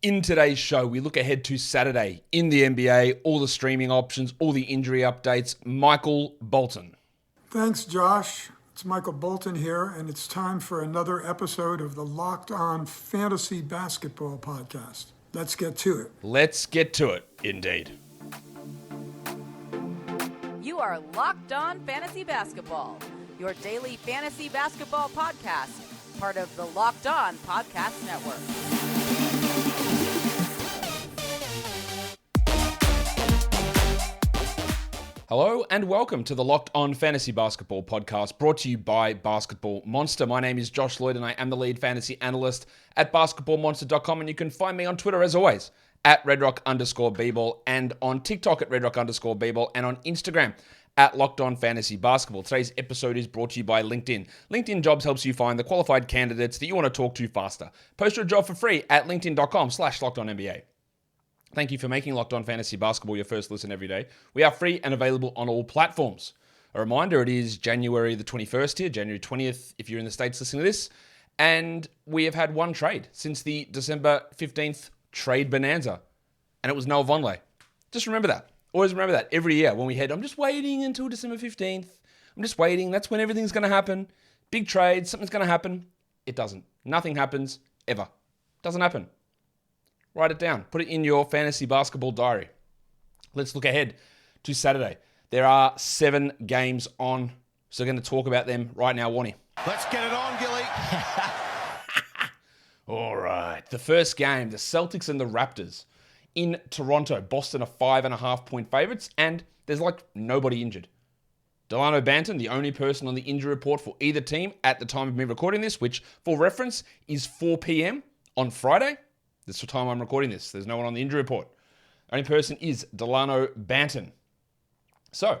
In today's show, we look ahead to Saturday in the NBA, all the streaming options, all the injury updates. Michael Bolton. Thanks, Josh. It's Michael Bolton here, and it's time for another episode of the Locked On Fantasy Basketball Podcast. Let's get to it. Let's get to it, indeed. You are Locked On Fantasy Basketball, your daily fantasy basketball podcast, part of the Locked On Podcast Network. Hello and welcome to the Locked On Fantasy Basketball Podcast, brought to you by Basketball Monster. My name is Josh Lloyd and I am the lead fantasy analyst at basketballmonster.com, and you can find me on Twitter as always at redrock_bball and on TikTok at redrock_bball and on Instagram at Locked On Fantasy Basketball. Today's episode is brought to you by LinkedIn. LinkedIn Jobs helps you find the qualified candidates that you want to talk to faster. Post your job for free at linkedin.com/LockedOnNBA. Thank you for making Locked On Fantasy Basketball your first listen every day. We are free and available on all platforms. A reminder, it is January the 21st here, January 20th if you're in the States listening to this, and we have had one trade since the December 15th trade bonanza, and it was Noah Vonleh. Just remember that. Always remember that every year when we head, I'm just waiting until December 15th. I'm just waiting. That's when everything's going to happen. Big trade, something's going to happen. It doesn't. Nothing happens ever. Doesn't happen. Write it down. Put it in your fantasy basketball diary. Let's look ahead to Saturday. There are 7 games on, so we're going to talk about them right now, Warnie. Let's get it on, Gilly. All right. The first game, the Celtics and the Raptors in Toronto. Boston are 5.5-point favorites, and there's like nobody injured. Delano Banton, the only person on the injury report for either team at the time of me recording this, which for reference is 4 p.m. on Friday. That's the time I'm recording this. There's no one on the injury report. The only person is Delano Banton. So,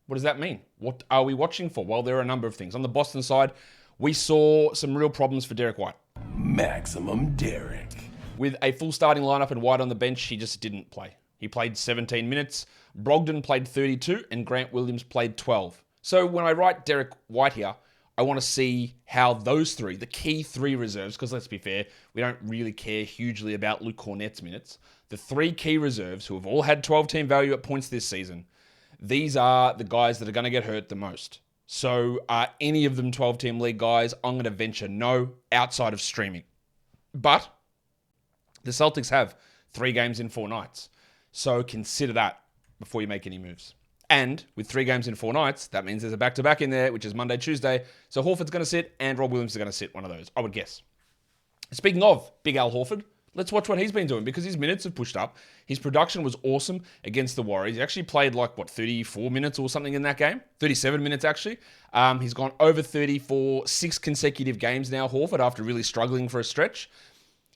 what does that mean? What are we watching for? Well, there are a number of things. On the Boston side, we saw some real problems for Derek White. Maximum Derek. With a full starting lineup and White on the bench, he just didn't play. He played 17 minutes. Brogdon played 32 and Grant Williams played 12. So when I write Derek White here, I want to see how those three, the key 3 reserves, because let's be fair, we don't really care hugely about Luke Cornett's minutes. The 3 key reserves who have all had 12-team value at points this season, these are the guys that are going to get hurt the most. So are any of them 12-team league guys? I'm going to venture no, outside of streaming. But the Celtics have 3 games in 4 nights. So consider that before you make any moves. And with 3 games in 4 nights, that means there's a back-to-back in there, which is Monday, Tuesday. So Horford's going to sit, and Rob Williams is going to sit one of those, I would guess. Speaking of Big Al Horford, let's watch what he's been doing, because his minutes have pushed up. His production was awesome against the Warriors. He actually played 34 minutes or something in that game. 37 minutes, actually. He's gone over 30 for 6 consecutive games now, Horford, after really struggling for a stretch.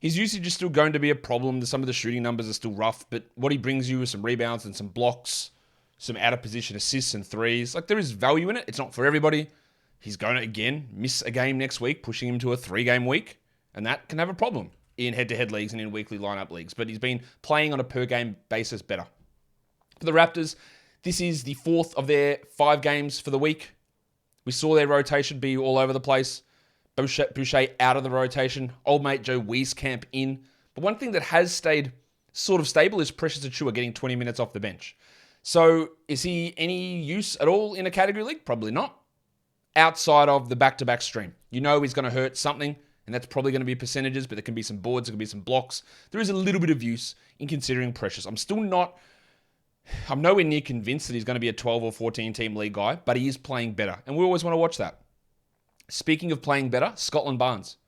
His usage is still going to be a problem. Some of the shooting numbers are still rough, but what he brings you is some rebounds and some blocks, some out-of-position assists and threes. There is value in it. It's not for everybody. He's going to, again, miss a game next week, pushing him to a 3-game week, and that can have a problem in head-to-head leagues and in weekly lineup leagues. But he's been playing on a per-game basis better. For the Raptors, this is the 4th of their 5 games for the week. We saw their rotation be all over the place. Boucher out of the rotation. Old mate Joe Wieskamp in. But one thing that has stayed sort of stable is Precious Achiuwa getting 20 minutes off the bench. So is he any use at all in a category league? Probably not. Outside of the back-to-back stream. You know he's going to hurt something, and that's probably going to be percentages, but there can be some boards, there can be some blocks. There is a little bit of use in considering Precious. I'm nowhere near convinced that he's going to be a 12 or 14 team league guy, but he is playing better, and we always want to watch that. Speaking of playing better, Scotland Barnes.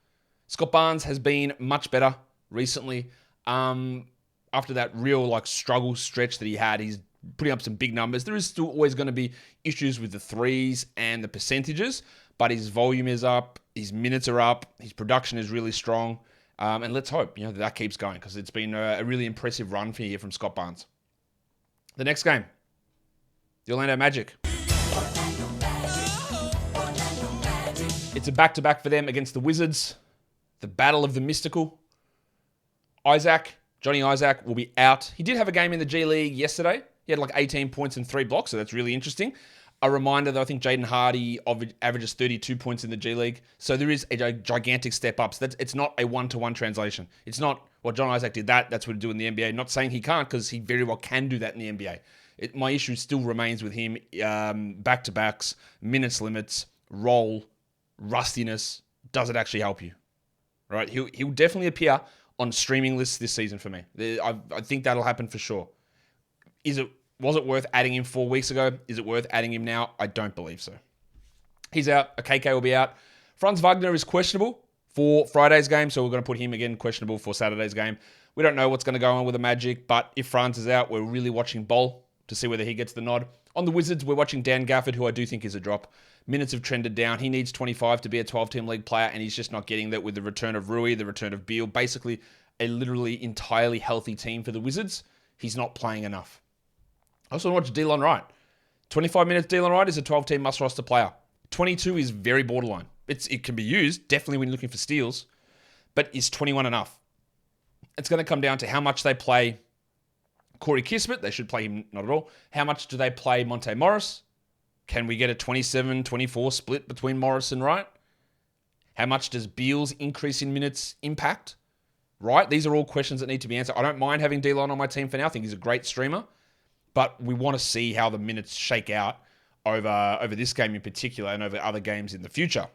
Scott Barnes has been much better recently. After that real struggle stretch that he had, he's putting up some big numbers. There is still always going to be issues with the threes and the percentages, but his volume is up, his minutes are up, his production is really strong, and let's hope that keeps going, because it's been a really impressive run for here from Scott Barnes. The next game, the Orlando Magic. It's a back-to-back for them against the Wizards. The Battle of the Mystical. Johnny Isaac will be out. He did have a game in the G League yesterday. He had 18 points and 3 blocks, so that's really interesting. A reminder, though, I think Jaden Hardy averages 32 points in the G League. So there is a gigantic step up. So it's not a one-to-one translation. It's not Well, John Isaac did that. That's what he'd do in the NBA. Not saying he can't, because he very well can do that in the NBA. My issue still remains with him. Back-to-backs, minutes limits, role, rustiness. Does it actually help you? Right? He'll definitely appear on streaming lists this season for me. I think that'll happen for sure. Was it worth adding him 4 weeks ago? Is it worth adding him now? I don't believe so. He's out. KK will be out. Franz Wagner is questionable for Friday's game, so we're going to put him again questionable for Saturday's game. We don't know what's going to go on with the Magic, but if Franz is out, we're really watching Bol to see whether he gets the nod. On the Wizards, we're watching Dan Gafford, who I do think is a drop. Minutes have trended down. He needs 25 to be a 12-team league player, and he's just not getting that with the return of Rui, the return of Beal. Basically, a literally entirely healthy team for the Wizards. He's not playing enough. I also watch Delon Wright. 25 minutes Delon Wright is a 12-team must-roster player. 22 is very borderline. It can be used, definitely when you're looking for steals, but is 21 enough? It's going to come down to how much they play Corey Kispert. They should play him not at all. How much do they play Monte Morris? Can we get a 27-24 split between Morris and Wright? How much does Beal's increase in minutes impact? Right? These are all questions that need to be answered. I don't mind having Delon on my team for now. I think he's a great streamer, but we want to see how the minutes shake out over this game in particular and over other games in the future.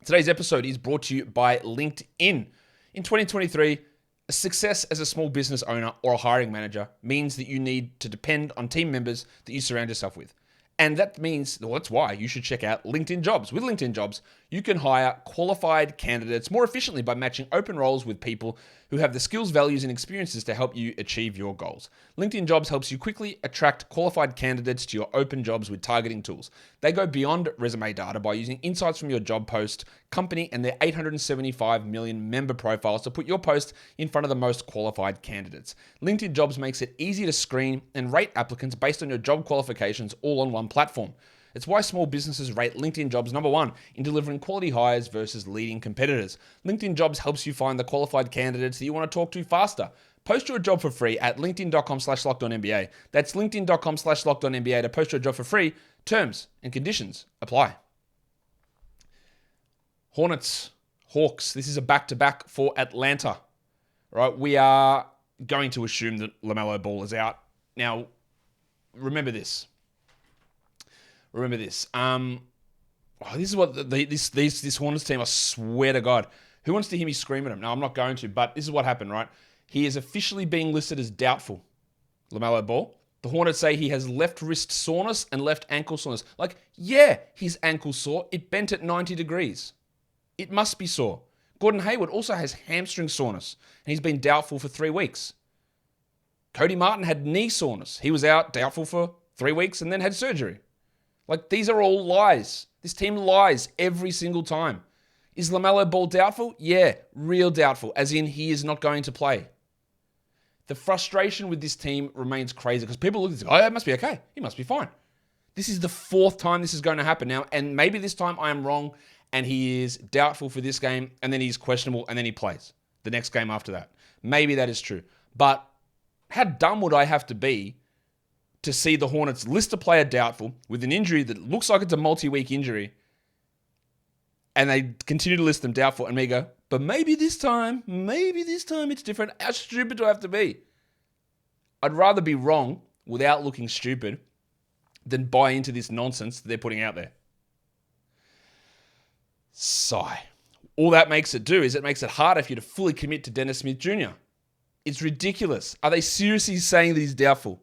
Today's episode is brought to you by LinkedIn. In 2023, success as a small business owner or a hiring manager means that you need to depend on team members that you surround yourself with. And that means, well, that's why you should check out LinkedIn Jobs. With LinkedIn Jobs, you can hire qualified candidates more efficiently by matching open roles with people who have the skills, values, and experiences to help you achieve your goals. LinkedIn Jobs helps you quickly attract qualified candidates to your open jobs with targeting tools. They go beyond resume data by using insights from your job post, company, and their 875 million member profiles to put your post in front of the most qualified candidates. LinkedIn Jobs makes it easy to screen and rate applicants based on your job qualifications all on one platform. It's why small businesses rate LinkedIn Jobs number one in delivering quality hires versus leading competitors. LinkedIn Jobs helps you find the qualified candidates that you want to talk to faster. Post your job for free at linkedin.com/lockedonnba. That's linkedin.com/lockedonnba to post your job for free. Terms and conditions apply. Hornets, Hawks. This is a back-to-back for Atlanta. Right? We are going to assume that LaMelo Ball is out. Now, remember this. This is what this Hornets team, I swear to God, who wants to hear me scream at him? No, I'm not going to, but this is what happened, right? He is officially being listed as doubtful, LaMelo Ball. The Hornets say he has left wrist soreness and left ankle soreness. Like, yeah, his ankle's sore. It bent at 90 degrees. It must be sore. Gordon Hayward also has hamstring soreness, and he's been doubtful for 3 weeks. Cody Martin had knee soreness. He was out, doubtful for 3 weeks, and then had surgery. Like, these are all lies. This team lies every single time. Is LaMelo Ball doubtful? Yeah, real doubtful, as in he is not going to play. The frustration with this team remains crazy because people look at this, oh, it must be okay. He must be fine. This is the 4th time this is going to happen now, and maybe this time I am wrong, and he is doubtful for this game, and then he's questionable, and then he plays the next game after that. Maybe that is true. But how dumb would I have to be to see the Hornets list a player doubtful with an injury that looks like it's a multi-week injury, and they continue to list them doubtful, and me go, but maybe this time it's different. How stupid do I have to be? I'd rather be wrong without looking stupid than buy into this nonsense that they're putting out there. Sigh. All that makes it do is it makes it harder for you to fully commit to Dennis Smith Jr. It's ridiculous. Are they seriously saying that he's doubtful?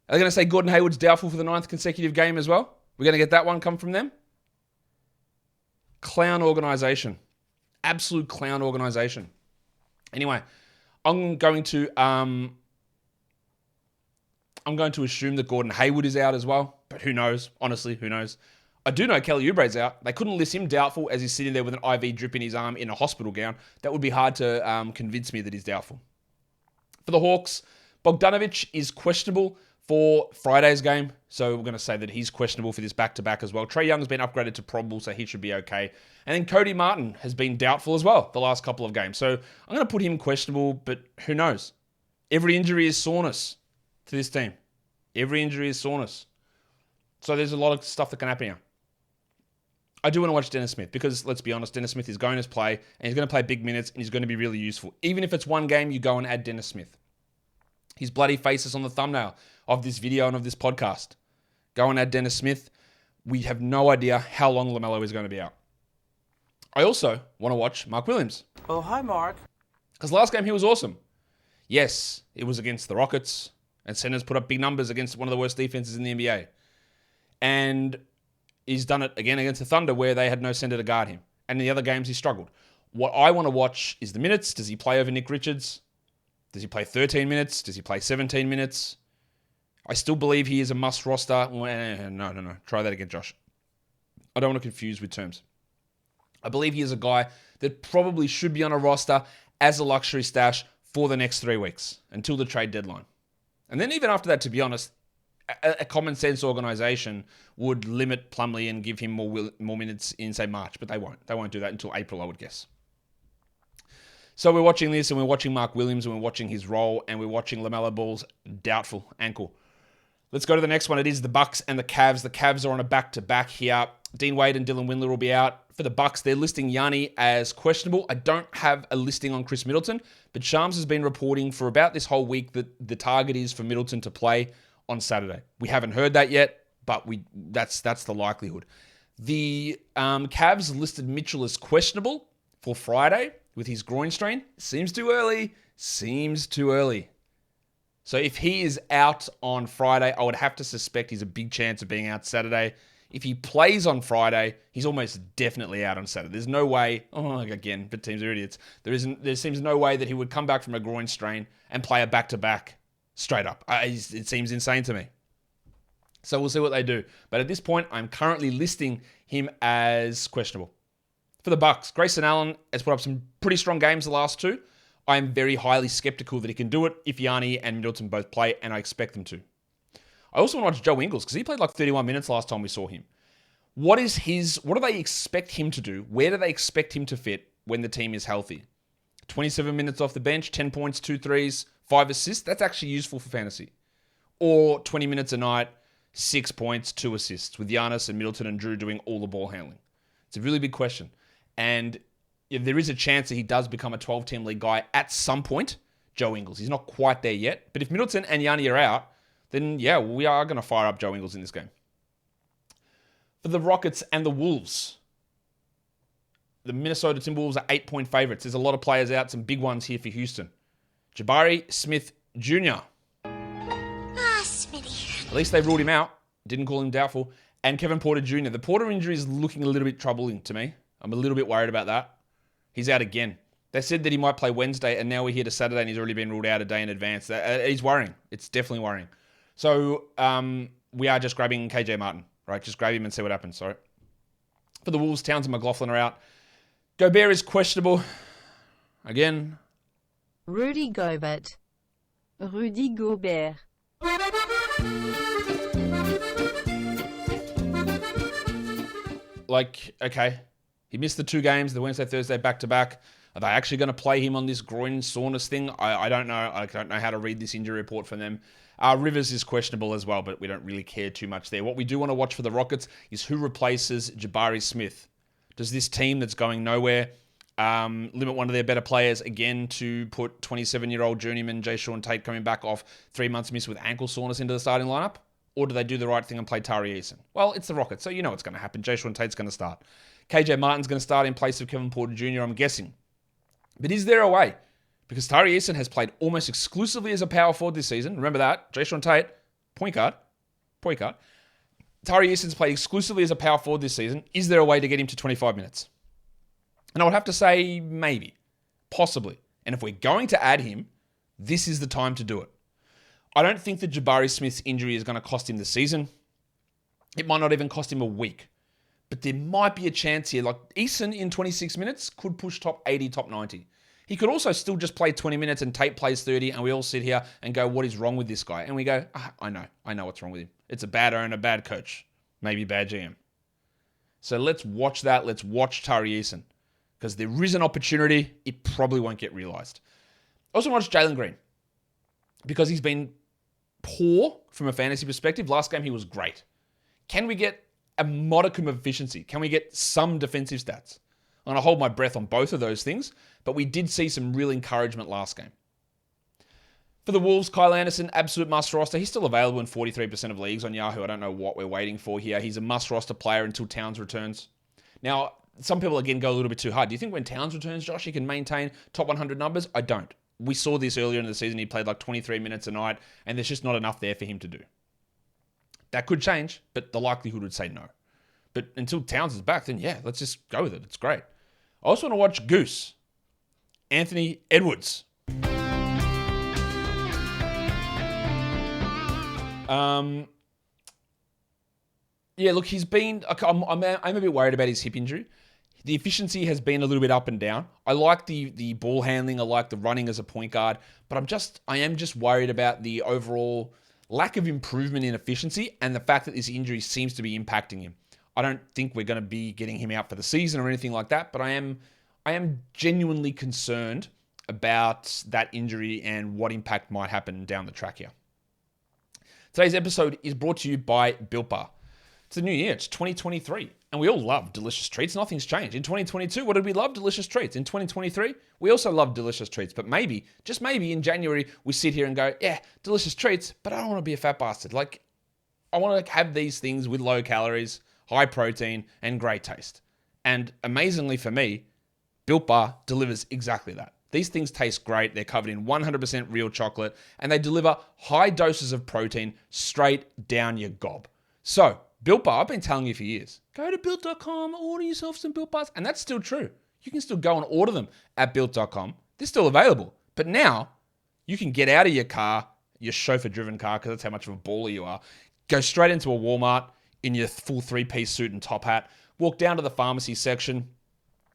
Are they going to say Gordon Hayward's doubtful for the 9th consecutive game as well? We're going to get that one come from them? Clown organization. Absolute clown organization. Anyway, I'm going to assume that Gordon Hayward is out as well, but who knows? Honestly, who knows? I do know Kelly Oubre's out. They couldn't list him doubtful as he's sitting there with an IV drip in his arm in a hospital gown. That would be hard to convince me that he's doubtful. For the Hawks, Bogdanovic is questionable for Friday's game, so we're going to say that he's questionable for this back-to-back as well. Trae Young's been upgraded to probable, so he should be okay. And then Cody Martin has been doubtful as well the last couple of games. So I'm going to put him questionable, but who knows? Every injury is soreness to this team. Every injury is soreness. So there's a lot of stuff that can happen here. I do want to watch Dennis Smith because, let's be honest, Dennis Smith is going to play and he's going to play big minutes and he's going to be really useful. Even if it's one game, you go and add Dennis Smith. His bloody face is on the thumbnail of this video and of this podcast. Go and add Dennis Smith. We have no idea how long LaMelo is going to be out. I also want to watch Mark Williams. Oh, hi, Mark. Because last game he was awesome. Yes, it was against the Rockets, and centers put up big numbers against one of the worst defenses in the NBA. And he's done it again against the Thunder where they had no center to guard him. And in the other games he struggled. What I want to watch is the minutes. Does he play over Nick Richards? Does he play 13 minutes? Does he play 17 minutes? I still believe he is a must roster. No. Try that again, Josh. I don't want to confuse with terms. I believe he is a guy that probably should be on a roster as a luxury stash for the next 3 weeks until the trade deadline. And then even after that, to be honest, a common sense organization would limit Plumlee and give him more minutes in, say, March, but they won't. They won't do that until April, I would guess. So we're watching this, and we're watching Mark Williams, and we're watching his role, and we're watching LaMelo Ball's doubtful ankle. Let's go to the next one. It is the Bucks and the Cavs. The Cavs are on a back-to-back here. Dean Wade and Dylan Windler will be out. For the Bucks, they're listing Yanni as questionable. I don't have a listing on Chris Middleton, but Shams has been reporting for about this whole week that the target is for Middleton to play on Saturday. We haven't heard that yet, but that's the likelihood. The Cavs listed Mitchell as questionable for Friday with his groin strain. Seems too early. So if he is out on Friday, I would have to suspect he's a big chance of being out Saturday. If he plays on Friday, he's almost definitely out on Saturday. There's no way, but teams are idiots. There seems no way that he would come back from a groin strain and play a back-to-back straight up. It seems insane to me. So we'll see what they do. But at this point, I'm currently listing him as questionable. For the Bucks, Grayson Allen has put up some pretty strong games the last 2. I am very highly skeptical that he can do it if Yanni and Middleton both play, and I expect them to. I also want to watch Joe Ingles because he played like 31 minutes last time we saw him. What do they expect him to do? Where do they expect him to fit when the team is healthy? 27 minutes off the bench, 10 points, 2 threes, 5 assists. That's actually useful for fantasy. Or 20 minutes a night, 6 points, 2 assists with Giannis and Middleton and Drew doing all the ball handling. It's a really big question. And there is a chance that he does become a 12-team league guy at some point, Joe Ingles. He's not quite there yet. But if Middleton and Yanni are out, then yeah, we are going to fire up Joe Ingles in this game. For the Rockets and the Wolves, the Minnesota Timberwolves are 8-point favorites. There's a lot of players out, some big ones here for Houston. Jabari Smith Jr. Smitty. At least they ruled him out. Didn't call him doubtful. And Kevin Porter Jr. The Porter injury is looking a little bit troubling to me. I'm a little bit worried about that. He's out again. They said that he might play Wednesday, and now we're here to Saturday, and he's already been ruled out a day in advance. He's worrying. It's definitely worrying. So we are just grabbing KJ Martin, right? Just grab him and see what happens. Sorry. For the Wolves, Towns and McLaughlin are out. Gobert is questionable. Again. Rudy Gobert. Rudy Gobert. Okay. He missed the 2 games, the Wednesday, Thursday, back-to-back. Are they actually going to play him on this groin soreness thing? I don't know. I don't know how to read this injury report from them. Rivers is questionable as well, but we don't really care too much there. What we do want to watch for the Rockets is who replaces Jabari Smith. Does this team that's going nowhere limit one of their better players again to put 27-year-old journeyman Jayshawn Tate coming back off 3 months miss with ankle soreness into the starting lineup? Or do they do the right thing and play Tari Eason? Well, it's the Rockets, so you know what's going to happen. Jayshawn Tate's going to start. KJ Martin's going to start in place of Kevin Porter Jr., I'm guessing. But is there a way? Because Tari Eason has played almost exclusively as a power forward this season. Remember that. Jayshawn Tate, point guard. Tari Eason's played exclusively as a power forward this season. Is there a way to get him to 25 minutes? And I would have to say maybe, possibly. And if we're going to add him, this is the time to do it. I don't think that Jabari Smith's injury is going to cost him the season. It might not even cost him a week. But there might be a chance here. Like Eason in 26 minutes could push top 80, top 90. He could also still just play 20 minutes and Tate plays 30 and we all sit here and go, what is wrong with this guy? And we go, I know what's wrong with him. It's a bad owner, bad coach, maybe bad GM. So let's watch that. Let's watch Tari Eason because there is an opportunity. It probably won't get realized. I also watch Jalen Green because he's been poor from a fantasy perspective. Last game he was great. Can we get a modicum of efficiency? Can we get some defensive stats? I'm going to hold my breath on both of those things, but we did see some real encouragement last game. For the Wolves, Kyle Anderson, absolute must roster. He's still available in 43% of leagues on Yahoo. I don't know what we're waiting for here. He's a must roster player until Towns returns. Now, some people, again, go a little bit too hard. Do you think when Towns returns, Josh, he can maintain top 100 numbers? I don't. We saw this earlier in the season. He played like 23 minutes a night, and there's just not enough there for him to do. That could change, but the likelihood would say no. But until Towns is back, then yeah, let's just go with it. It's great. I also want to watch Goose. Anthony Edwards. Yeah, look, he's been... I'm a bit worried about his hip injury. The efficiency has been a little bit up and down. I like the ball handling. I like the running as a point guard. But I am just worried about the overall lack of improvement in efficiency and the fact that this injury seems to be impacting him. I don't think we're going to be getting him out for the season or anything like that, but I am genuinely concerned about that injury and what impact might happen down the track here. Today's episode is brought to you by Built Bar. It's the new year. It's 2023. And we all love delicious treats. Nothing's changed. In 2022, what did we love? Delicious treats. In 2023, we also love delicious treats. But maybe, just maybe in January, we sit here and go, yeah, delicious treats, but I don't want to be a fat bastard. Like, I want to have these things with low calories, high protein, and great taste. And amazingly for me, Built Bar delivers exactly that. These things taste great. They're covered in 100% real chocolate, and they deliver high doses of protein straight down your gob. So, Built Bar, I've been telling you for years, go to Built.com, order yourself some Built Bars, and that's still true. You can still go and order them at Built.com. They're still available. But now, you can get out of your car, your chauffeur-driven car, because that's how much of a baller you are, go straight into a Walmart in your full three-piece suit and top hat, walk down to the pharmacy section,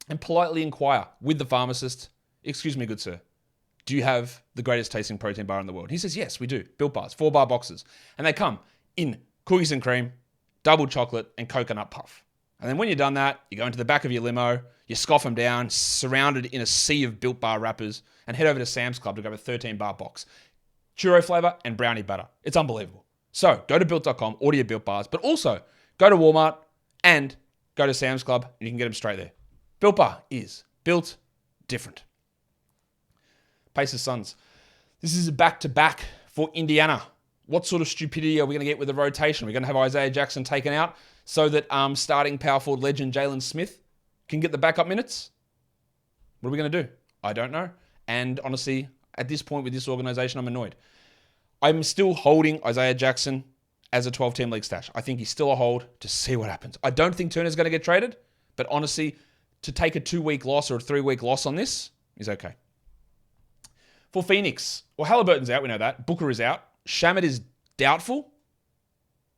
and politely inquire with the pharmacist, excuse me, good sir, do you have the greatest tasting protein bar in the world? He says, yes, we do. Built Bars, 4-bar boxes. And they come in cookies and cream, double chocolate, and coconut puff. And then when you're done that, you go into the back of your limo, you scoff them down, surrounded in a sea of Built Bar wrappers, and head over to Sam's Club to grab a 13-bar box. Churro flavor and brownie butter. It's unbelievable. So go to Built.com, order your Built Bars, but also go to Walmart and go to Sam's Club, and you can get them straight there. Built Bar is built different. Pacers Suns. This is a back-to-back for Indiana. What sort of stupidity are we going to get with the rotation? We're going to have Isaiah Jackson taken out so that starting power forward legend Jalen Smith can get the backup minutes? What are we going to do? I don't know. And honestly, at this point with this organization, I'm annoyed. I'm still holding Isaiah Jackson as a 12-team league stash. I think he's still a hold to see what happens. I don't think Turner's going to get traded, but honestly, to take a 2-week loss or a 3-week loss on this is okay. For Phoenix, well, Halliburton's out, we know that. Booker is out. Shamet is doubtful.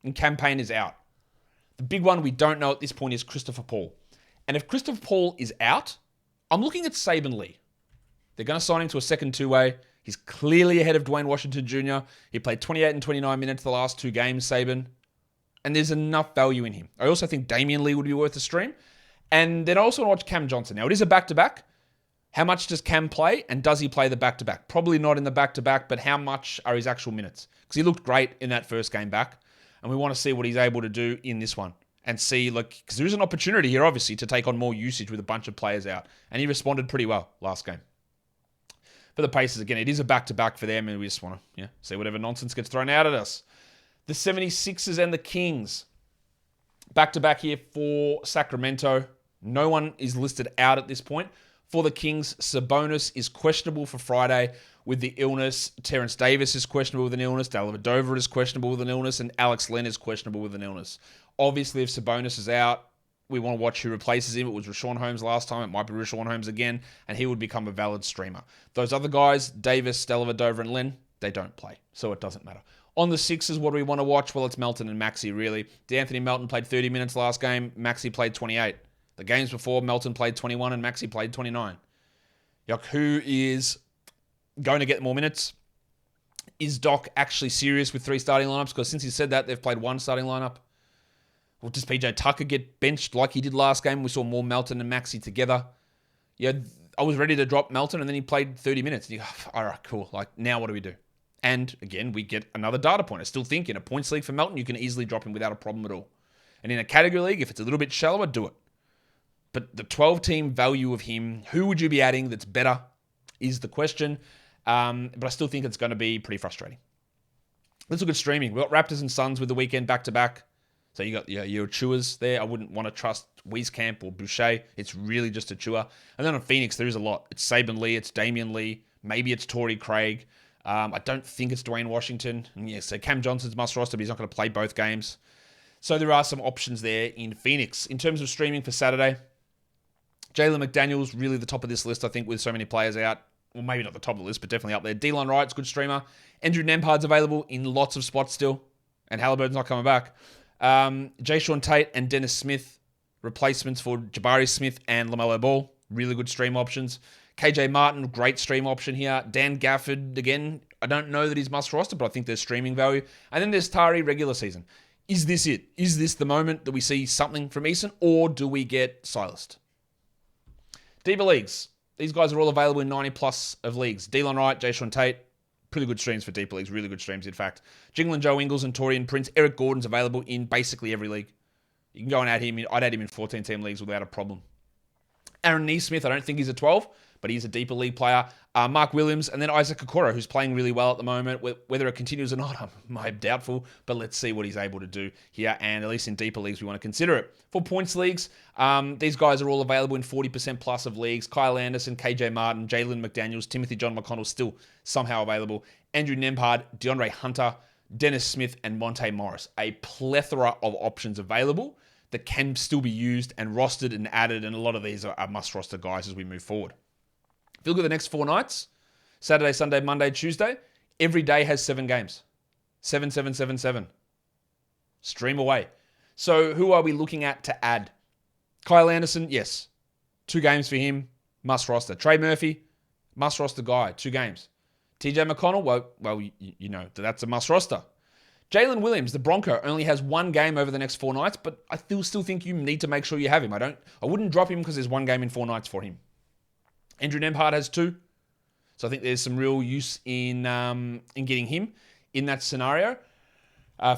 And Campaign is out. The big one we don't know at this point is Christopher Paul. And if Christopher Paul is out, I'm looking at Saben Lee. They're going to sign him to a second two-way. He's clearly ahead of Dwayne Washington Jr. He played 28 and 29 minutes the last 2 games, Saben. And there's enough value in him. I also think Damian Lee would be worth a stream. And then I also want to watch Cam Johnson. Now, it is a back-to-back. How much does Cam play, and does he play the back-to-back? Probably not in the back-to-back, but how much are his actual minutes? Because he looked great in that first game back, and we want to see what he's able to do in this one. And see, because there is an opportunity here, obviously, to take on more usage with a bunch of players out. And he responded pretty well last game. For the Pacers, again, it is a back-to-back for them, and we just want to see whatever nonsense gets thrown out at us. The 76ers and the Kings. Back-to-back here for Sacramento. No one is listed out at this point. For the Kings, Sabonis is questionable for Friday with the illness. Terrence Davis is questionable with an illness. Dellavedova is questionable with an illness. And Alex Len is questionable with an illness. Obviously, if Sabonis is out, we want to watch who replaces him. It was Rashawn Holmes last time. It might be Rashawn Holmes again. And he would become a valid streamer. Those other guys, Davis, Dellavedova, and Len, they don't play. So it doesn't matter. On the Sixers, what do we want to watch? Well, it's Melton and Maxey, really. D'Anthony Melton played 30 minutes last game. Maxey played 28. The games before, Melton played 21 and Maxey played 29. Who is going to get more minutes? Is Doc actually serious with 3 starting lineups? Because since he said that, they've played 1 starting lineup. Well, does PJ Tucker get benched like he did last game? We saw more Melton and Maxey together. Yeah, I was ready to drop Melton, and then he played 30 minutes. And you go, all right, cool. Now what do we do? And again, we get another data point. I still think in a points league for Melton, you can easily drop him without a problem at all. And in a category league, if it's a little bit shallower, do it. But the 12-team value of him, who would you be adding that's better, is the question. But I still think it's going to be pretty frustrating. Let's look at streaming. We've got Raptors and Suns with the weekend back-to-back. So you got your Achuas there. I wouldn't want to trust Wieskamp or Boucher. It's really just Achua. And then on Phoenix, there is a lot. It's Saban Lee. It's Damian Lee. Maybe it's Torrey Craig. I don't think it's Dwayne Washington. And yeah, so Cam Johnson's must roster, but he's not going to play both games. So there are some options there in Phoenix. In terms of streaming for Saturday, Jalen McDaniels, really the top of this list, I think, with so many players out. Well, maybe not the top of the list, but definitely up there. Delon Wright's good streamer. Andrew Nembhard's available in lots of spots still. And Halliburton's not coming back. Jayshawn Tate and Dennis Smith, replacements for Jabari Smith and LaMelo Ball. Really good stream options. KJ Martin, great stream option here. Dan Gafford, again, I don't know that he's must roster, but I think there's streaming value. And then there's Tari regular season. Is this it? Is this the moment that we see something from Eason, or do we get silenced? Deeper leagues. These guys are all available in 90+ of leagues. Delon Wright, Jayshawn Tate, pretty good streams for deeper leagues. Really good streams, in fact. Jingle and Joe Ingles and Torian Prince. Eric Gordon's available in basically every league. You can go and add him. I'd add him in 14-team leagues without a problem. Aaron Neesmith, I don't think he's a 12, but he's a deeper league player. Mark Williams, and then Isaac Okoro, who's playing really well at the moment. Whether it continues or not, I'm doubtful, but let's see what he's able to do here, and at least in deeper leagues, we want to consider it. For points leagues, these guys are all available in 40% plus of leagues. Kyle Anderson, KJ Martin, Jalen McDaniels, Timothy John McConnell still somehow available. Andrew Nembhard, DeAndre Hunter, Dennis Smith, and Monte Morris. A plethora of options available that can still be used and rostered and added, and a lot of these are must-roster guys as we move forward. If you look at the next 4 nights, Saturday, Sunday, Monday, Tuesday, every day has 7 games. 7, 7, 7, 7. Stream away. So who are we looking at to add? Kyle Anderson, yes. 2 games for him, must roster. Trey Murphy, must roster guy, 2 games. TJ McConnell, well, you know, that's a must roster. Jalen Williams, the Bronco, only has 1 game over the next 4 nights, but I still think you need to make sure you have him. I wouldn't drop him because there's 1 game in 4 nights for him. Andrew Nembhard has 2. So I think there's some real use in getting him in that scenario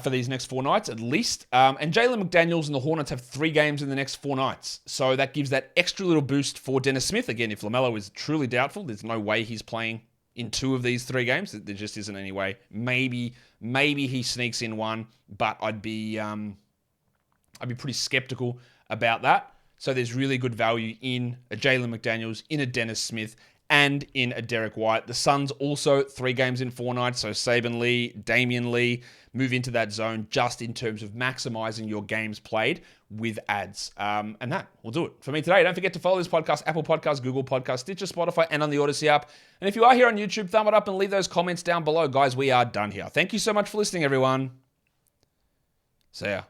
for these next 4 nights at least. And Jalen McDaniels and the Hornets have 3 games in the next 4 nights. So that gives that extra little boost for Dennis Smith. Again, if LaMelo is truly doubtful, there's no way he's playing in 2 of these 3 games. There just isn't any way. Maybe he sneaks in 1, but I'd be pretty skeptical about that. So there's really good value in a Jalen McDaniels, in a Dennis Smith, and in a Derek White. The Suns also 3 games in 4 nights. So Saban Lee, Damian Lee move into that zone just in terms of maximizing your games played with ads. And that will do it for me today. Don't forget to follow this podcast, Apple Podcasts, Google Podcasts, Stitcher, Spotify, and on the Odyssey app. And if you are here on YouTube, thumb it up and leave those comments down below. Guys, we are done here. Thank you so much for listening, everyone. See ya.